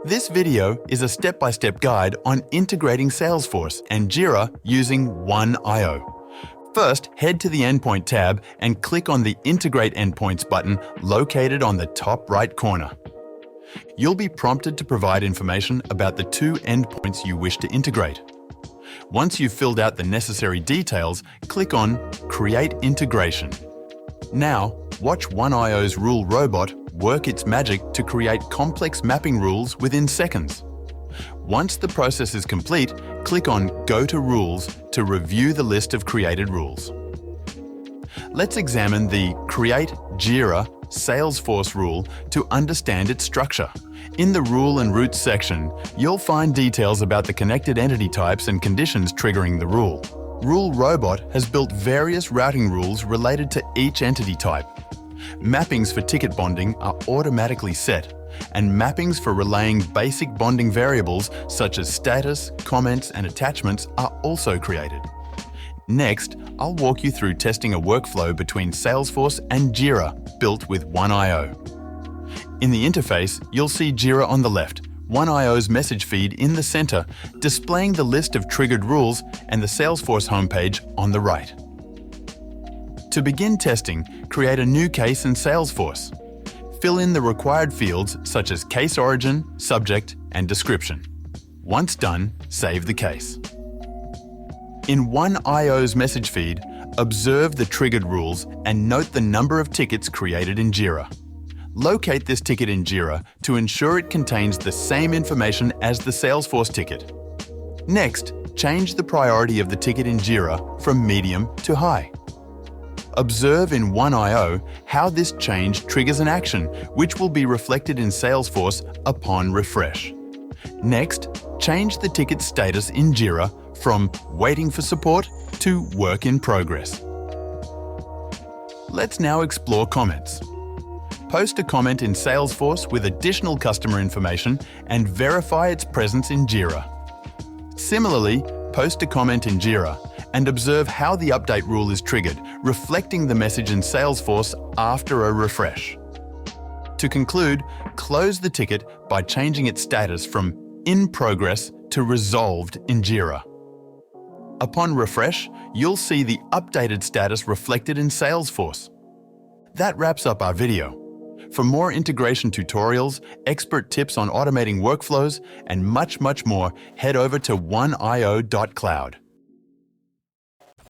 This video is a step-by-step guide on integrating Salesforce and Jira using ONEiO. First, head to the Endpoint tab and click on the Integrate Endpoints button located on the top right corner. You'll be prompted to provide information about the two endpoints you wish to integrate. Once you've filled out the necessary details, click on Create Integration. Now, watch ONEiO's rule robot work its magic to create complex mapping rules within seconds. Once the process is complete, click on Go to Rules to review the list of created rules. Let's examine the Create Jira Salesforce rule to understand its structure. In the Rule and Routes section, you'll find details about the connected entity types and conditions triggering the rule. Rule Robot has built various routing rules related to each entity type. Mappings for ticket bonding are automatically set, and mappings for relaying basic bonding variables such as status, comments, and attachments are also created. Next, I'll walk you through testing a workflow between Salesforce and Jira built with ONEiO. In the interface, you'll see Jira on the left, ONEiO's message feed in the center, displaying the list of triggered rules, and the Salesforce homepage on the right. To begin testing, create a new case in Salesforce. Fill in the required fields such as case origin, subject, and description. Once done, save the case. In ONEiO's message feed, observe the triggered rules and note the number of tickets created in Jira. Locate this ticket in Jira to ensure it contains the same information as the Salesforce ticket. Next, change the priority of the ticket in Jira from medium to high. Observe in ONEiO how this change triggers an action, which will be reflected in Salesforce upon refresh. Next, change the ticket status in Jira from Waiting for Support to Work in Progress. Let's now explore comments. Post a comment in Salesforce with additional customer information and verify its presence in Jira. Similarly, post a comment in Jira and observe how the update rule is triggered, reflecting the message in Salesforce after a refresh. To conclude, close the ticket by changing its status from In Progress to Resolved in Jira. Upon refresh, you'll see the updated status reflected in Salesforce. That wraps up our video. For more integration tutorials, expert tips on automating workflows, and much more, head over to oneio.cloud.